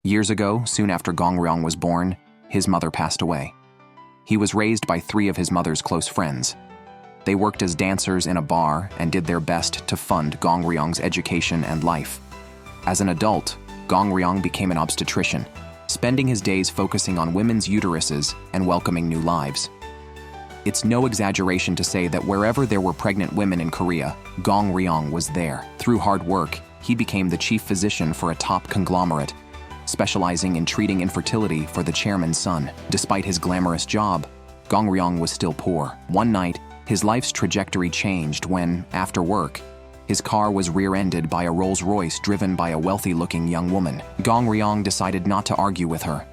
Years ago, soon after Gong Ryong was born, his mother passed away. He was raised by 3 of his mother's close friends. They worked as dancers in a bar and did their best to fund Gong Ryong's education and life. As an adult, Gong Ryong became an obstetrician, spending his days focusing on women's uteruses and welcoming new lives. It's no exaggeration to say that wherever there were pregnant women in Korea, Gong Ryong was there. Through hard work, he became the chief physician for a top conglomerate, specializing in treating infertility for the chairman's son. Despite his glamorous job, Gong Ryong was still poor. One night, his life's trajectory changed when, after work, his car was rear-ended by a Rolls-Royce driven by a wealthy-looking young woman. Gong Ryong decided not to argue with her.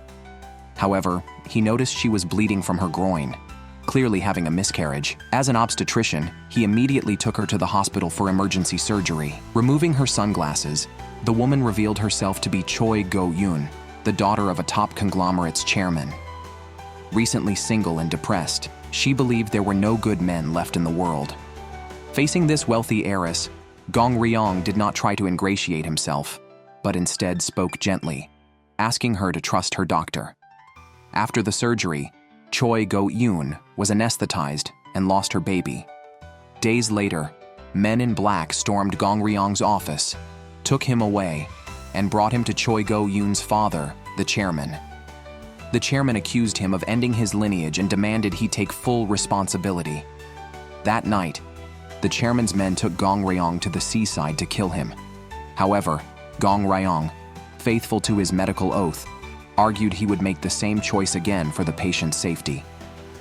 However, he noticed she was bleeding from her groin, clearly having a miscarriage. As an obstetrician, he immediately took her to the hospital for emergency surgery. Removing her sunglasses, the woman revealed herself to be Choi Go-yoon, the daughter of a top conglomerate's chairman. Recently single and depressed, she believed there were no good men left in the world. Facing this wealthy heiress, Gong Ryong did not try to ingratiate himself, but instead spoke gently, asking her to trust her doctor. After the surgery, Choi Go-yoon was anesthetized and lost her baby. Days later, men in black stormed Gong Ryong's office, took him away, and brought him to Choi Go-yoon's father, the chairman. The chairman accused him of ending his lineage and demanded he take full responsibility. That night, the chairman's men took Gong Ryong to the seaside to kill him. However, Gong Ryong, faithful to his medical oath, argued he would make the same choice again for the patient's safety.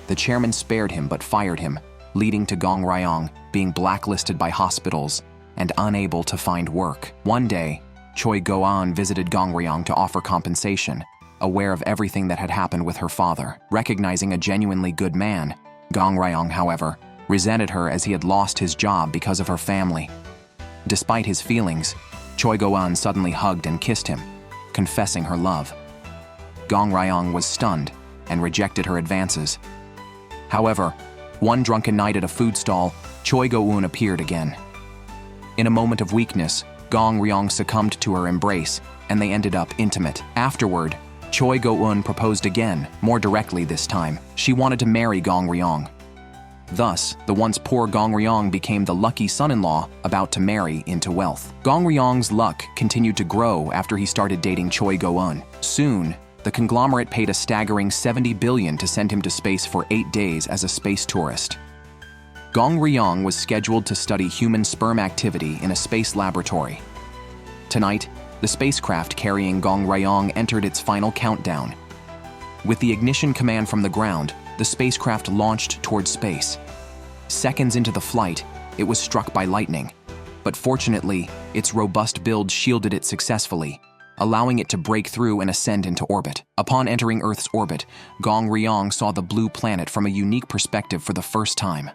The chairman spared him but fired him, leading to Gong Ryong being blacklisted by hospitals and unable to find work. One day, Choi Go-an visited Gong Ryong to offer compensation, aware of everything that had happened with her father. Recognizing a genuinely good man, Gong Ryong, however, resented her as he had lost his job because of her family. Despite his feelings, Choi Go-an suddenly hugged and kissed him, confessing her love. Gong Ryong was stunned and rejected her advances. However, one drunken night at a food stall, Choi Go-un appeared again. In a moment of weakness, Gong Ryong succumbed to her embrace, and they ended up intimate. Afterward, Choi Go-un proposed again, more directly this time. She wanted to marry Gong Ryong. Thus, the once poor Gong Ryong became the lucky son-in-law about to marry into wealth. Gong Ryong's luck continued to grow after he started dating Choi Go-un. Soon, the conglomerate paid a staggering $70 billion to send him to space for 8 days as a space tourist. Gong Ryong was scheduled to study human sperm activity in a space laboratory. Tonight, the spacecraft carrying Gong Ryong entered its final countdown. With the ignition command from the ground, the spacecraft launched towards space. Seconds into the flight, it was struck by lightning, but fortunately, its robust build shielded it successfully, allowing it to break through and ascend into orbit. Upon entering Earth's orbit, Gong Ryong saw the blue planet from a unique perspective for the first time.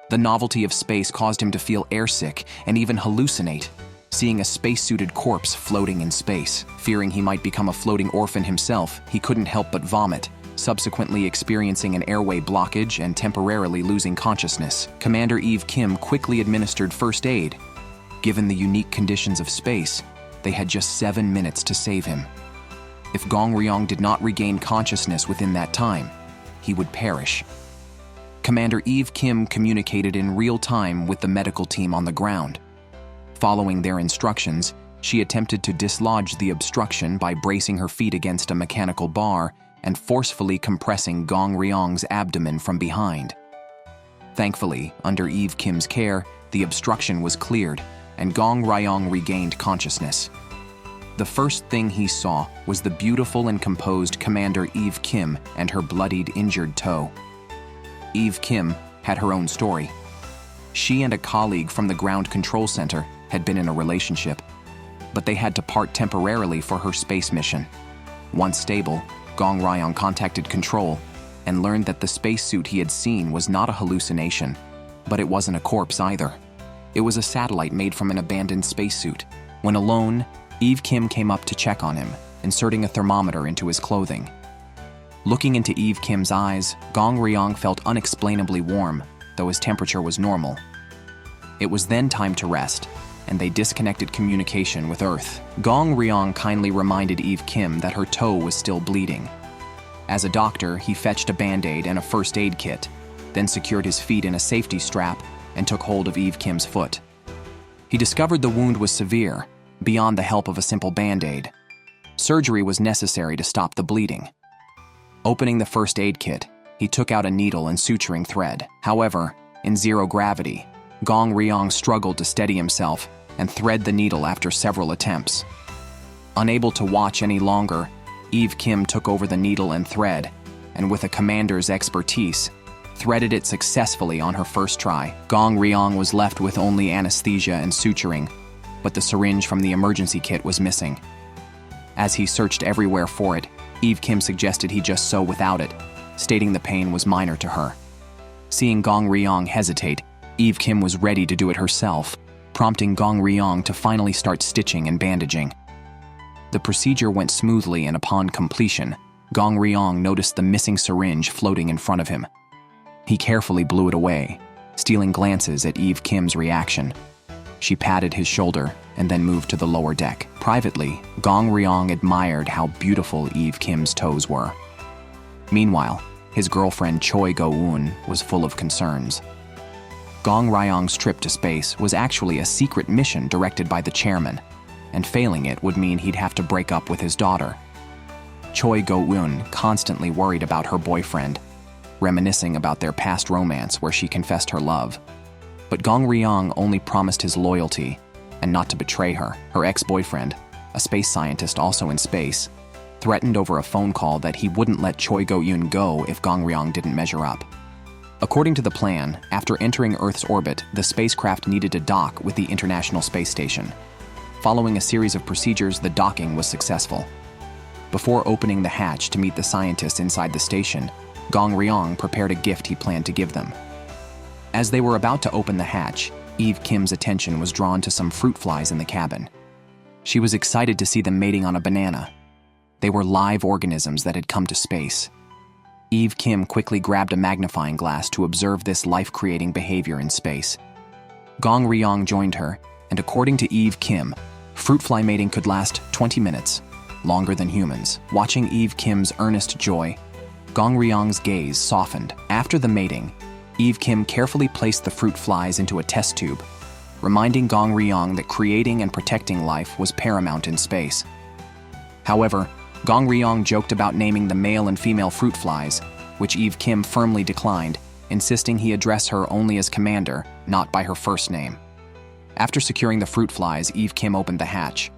The novelty of space caused him to feel airsick and even hallucinate, seeing a spacesuited corpse floating in space. Fearing he might become a floating orphan himself, he couldn't help but vomit, subsequently experiencing an airway blockage and temporarily losing consciousness. Commander Eve Kim quickly administered first aid. Given the unique conditions of space, they had just 7 minutes to save him. If Gong Ryong did not regain consciousness within that time, he would perish. Commander Eve Kim communicated in real time with the medical team on the ground. Following their instructions, she attempted to dislodge the obstruction by bracing her feet against a mechanical bar and forcefully compressing Gong Ryong's abdomen from behind. Thankfully, under Eve Kim's care, the obstruction was cleared, and Gong Ryong regained consciousness. The first thing he saw was the beautiful and composed Commander Eve Kim and her bloodied, injured toe. Eve Kim had her own story. She and a colleague from the Ground Control Center had been in a relationship, but they had to part temporarily for her space mission. Once stable, Gong Ryong contacted Control and learned that the spacesuit he had seen was not a hallucination, but it wasn't a corpse either. It was a satellite made from an abandoned spacesuit. When alone, Eve Kim came up to check on him, inserting a thermometer into his clothing. Looking into Eve Kim's eyes, Gong Ryong felt unexplainably warm, though his temperature was normal. It was then time to rest, and they disconnected communication with Earth. Gong Ryong kindly reminded Eve Kim that her toe was still bleeding. As a doctor, he fetched a band-aid and a first aid kit, then secured his feet in a safety strap and took hold of Eve Kim's foot. He discovered the wound was severe, beyond the help of a simple band-aid. Surgery was necessary to stop the bleeding. Opening the first aid kit, he took out a needle and suturing thread. However, in zero gravity, Gong Ryong struggled to steady himself and thread the needle after several attempts. Unable to watch any longer, Eve Kim took over the needle and thread, and with a commander's expertise, threaded it successfully on her first try. Gong Ryong was left with only anesthesia and suturing, but the syringe from the emergency kit was missing. As he searched everywhere for it, Eve Kim suggested he just sew without it, stating the pain was minor to her. Seeing Gong Ryong hesitate, Eve Kim was ready to do it herself, prompting Gong Ryong to finally start stitching and bandaging. The procedure went smoothly, and upon completion, Gong Ryong noticed the missing syringe floating in front of him. He carefully blew it away, stealing glances at Eve Kim's reaction. She patted his shoulder and then moved to the lower deck. Privately, Gong Ryong admired how beautiful Eve Kim's toes were. Meanwhile, his girlfriend Choi Go-eun was full of concerns. Gong Ryong's trip to space was actually a secret mission directed by the chairman, and failing it would mean he'd have to break up with his daughter. Choi Go-eun constantly worried about her boyfriend, reminiscing about their past romance where she confessed her love. But Gong Ryong only promised his loyalty and not to betray her. Her ex-boyfriend, a space scientist also in space, threatened over a phone call that he wouldn't let Choi Go-eun go if Gong Ryong didn't measure up. According to the plan, after entering Earth's orbit, the spacecraft needed to dock with the International Space Station. Following a series of procedures, the docking was successful. Before opening the hatch to meet the scientists inside the station, Gong Ryong prepared a gift he planned to give them. As they were about to open the hatch, Eve Kim's attention was drawn to some fruit flies in the cabin. She was excited to see them mating on a banana. They were live organisms that had come to space. Eve Kim quickly grabbed a magnifying glass to observe this life-creating behavior in space. Gong Ryong joined her, and according to Eve Kim, fruit fly mating could last 20 minutes, longer than humans. Watching Eve Kim's earnest joy, Gong Ryong's gaze softened. After the mating, Eve Kim carefully placed the fruit flies into a test tube, reminding Gong Ryong that creating and protecting life was paramount in space. However, Gong Ryong joked about naming the male and female fruit flies, which Eve Kim firmly declined, insisting he address her only as commander, not by her first name. After securing the fruit flies, Eve Kim opened the hatch.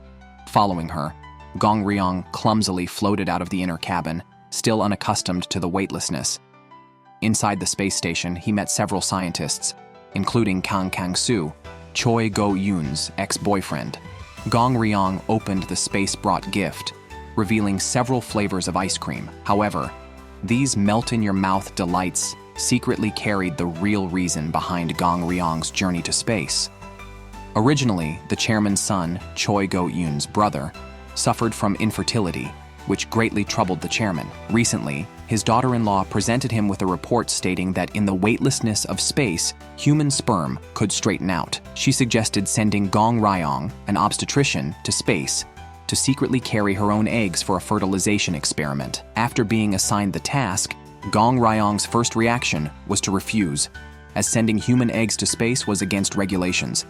Following her, Gong Ryong clumsily floated out of the inner cabin, still unaccustomed to the weightlessness. Inside the space station, he met several scientists, including Kang Kang-soo, Choi Go-eun's ex-boyfriend. Gong Ryong opened the space-brought gift, revealing several flavors of ice cream. However, these melt-in-your-mouth delights secretly carried the real reason behind Gong Ryong's journey to space. Originally, the chairman's son, Choi Go-eun's brother, suffered from infertility, which greatly troubled the chairman. Recently, his daughter-in-law presented him with a report stating that in the weightlessness of space, human sperm could straighten out. She suggested sending Gong Ryong, an obstetrician, to space to secretly carry her own eggs for a fertilization experiment. After being assigned the task, Gong Ryong's first reaction was to refuse, as sending human eggs to space was against regulations.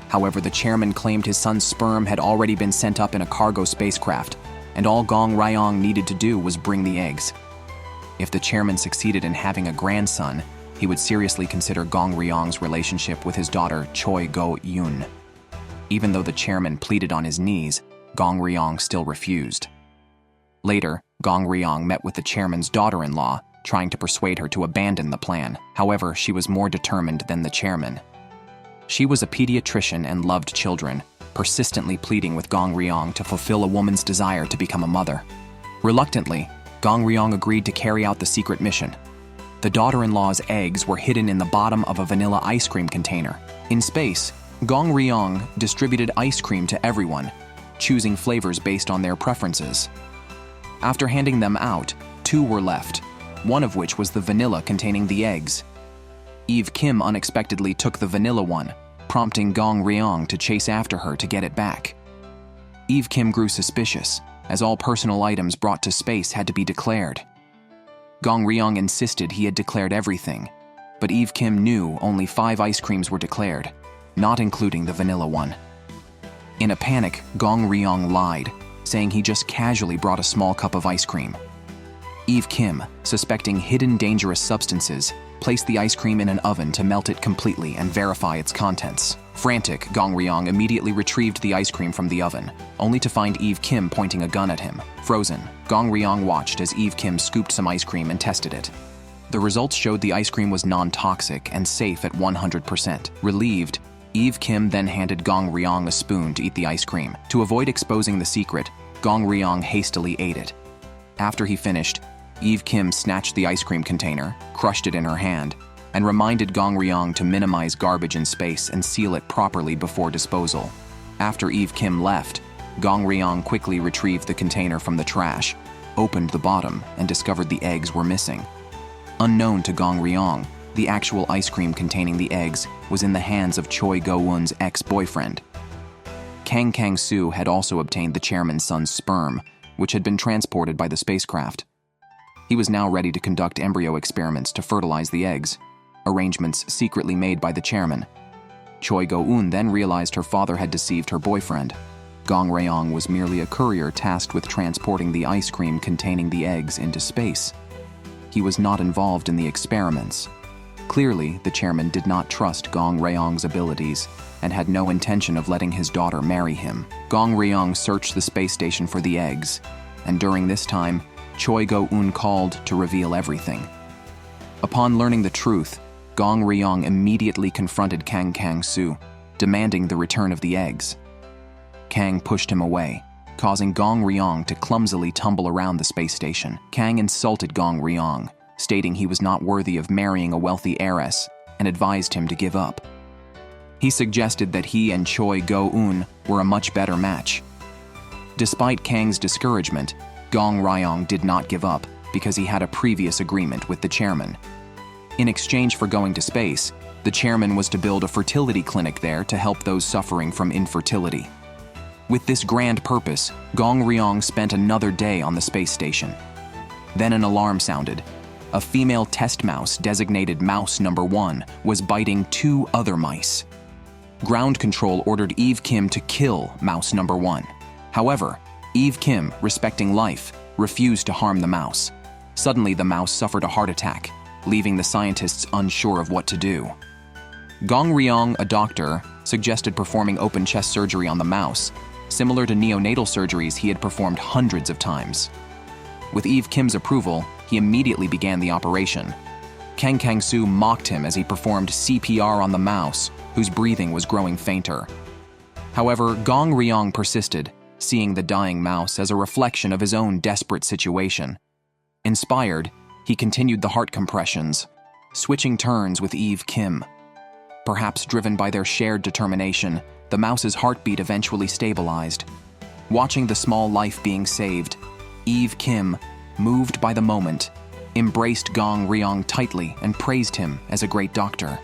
However, the chairman claimed his son's sperm had already been sent up in a cargo spacecraft, and all Gong Ryong needed to do was bring the eggs. If the chairman succeeded in having a grandson, he would seriously consider Gong Ryong's relationship with his daughter Choi Go-eun. Even though the chairman pleaded on his knees, Gong Ryong still refused. Later, Gong Ryong met with the chairman's daughter-in-law, trying to persuade her to abandon the plan. However, she was more determined than the chairman. She was a pediatrician and loved children, persistently pleading with Gong Ryong to fulfill a woman's desire to become a mother. Reluctantly, Gong Ryong agreed to carry out the secret mission. The daughter-in-law's eggs were hidden in the bottom of a vanilla ice cream container. In space, Gong Ryong distributed ice cream to everyone, choosing flavors based on their preferences. After handing them out, 2 were left, one of which was the vanilla containing the eggs. Eve Kim unexpectedly took the vanilla one, prompting Gong Ryong to chase after her to get it back. Eve Kim grew suspicious, as all personal items brought to space had to be declared. Gong Ryong insisted he had declared everything, but Eve Kim knew only 5 ice creams were declared, not including the vanilla one. In a panic, Gong Ryong lied, saying he just casually brought a small cup of ice cream. Eve Kim, suspecting hidden dangerous substances, placed the ice cream in an oven to melt it completely and verify its contents. Frantic, Gong Ryong immediately retrieved the ice cream from the oven, only to find Eve Kim pointing a gun at him. Frozen, Gong Ryong watched as Eve Kim scooped some ice cream and tested it. The results showed the ice cream was non-toxic and safe at 100%. Relieved, Eve Kim then handed Gong Ryong a spoon to eat the ice cream. To avoid exposing the secret, Gong Ryong hastily ate it. After he finished, Eve Kim snatched the ice cream container, crushed it in her hand, and reminded Gong Ryong to minimize garbage in space and seal it properly before disposal. After Eve Kim left, Gong Ryong quickly retrieved the container from the trash, opened the bottom, and discovered the eggs were missing. Unknown to Gong Ryong, the actual ice cream containing the eggs was in the hands of Choi Go-eun's ex-boyfriend. Kang Kang-soo had also obtained the chairman's son's sperm, which had been transported by the spacecraft. He was now ready to conduct embryo experiments to fertilize the eggs, arrangements secretly made by the chairman. Choi Go-eun then realized her father had deceived her boyfriend. Gong Ryong was merely a courier tasked with transporting the ice cream containing the eggs into space. He was not involved in the experiments. Clearly, the chairman did not trust Gong Ryong's abilities and had no intention of letting his daughter marry him. Gong Ryong searched the space station for the eggs, and during this time, Choi Go-eun called to reveal everything. Upon learning the truth, Gong Ryong immediately confronted Kang Kang-soo, demanding the return of the eggs. Kang pushed him away, causing Gong Ryong to clumsily tumble around the space station. Kang insulted Gong Ryong, stating he was not worthy of marrying a wealthy heiress, and advised him to give up. He suggested that he and Choi Go-eun were a much better match. Despite Kang's discouragement, Gong Ryong did not give up because he had a previous agreement with the chairman. In exchange for going to space, the chairman was to build a fertility clinic there to help those suffering from infertility. With this grand purpose, Gong Ryong spent another day on the space station. Then an alarm sounded. A female test mouse designated Mouse Number 1 was biting 2 other mice. Ground Control ordered Eve Kim to kill Mouse Number 1. However, Eve Kim, respecting life, refused to harm the mouse. Suddenly, the mouse suffered a heart attack, leaving the scientists unsure of what to do. Gong Ryong, a doctor, suggested performing open chest surgery on the mouse, similar to neonatal surgeries he had performed hundreds of times. With Eve Kim's approval, he immediately began the operation. Kang Kang-soo mocked him as he performed CPR on the mouse, whose breathing was growing fainter. However, Gong Ryong persisted, seeing the dying mouse as a reflection of his own desperate situation. Inspired, he continued the heart compressions, switching turns with Eve Kim. Perhaps driven by their shared determination, the mouse's heartbeat eventually stabilized. Watching the small life being saved, Eve Kim, moved by the moment, embraced Gong Ryong tightly and praised him as a great doctor.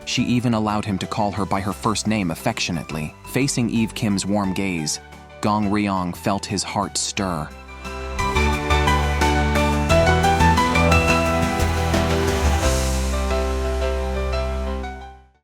She even allowed him to call her by her first name affectionately. Facing Eve Kim's warm gaze, Gong Ryong felt his heart stir.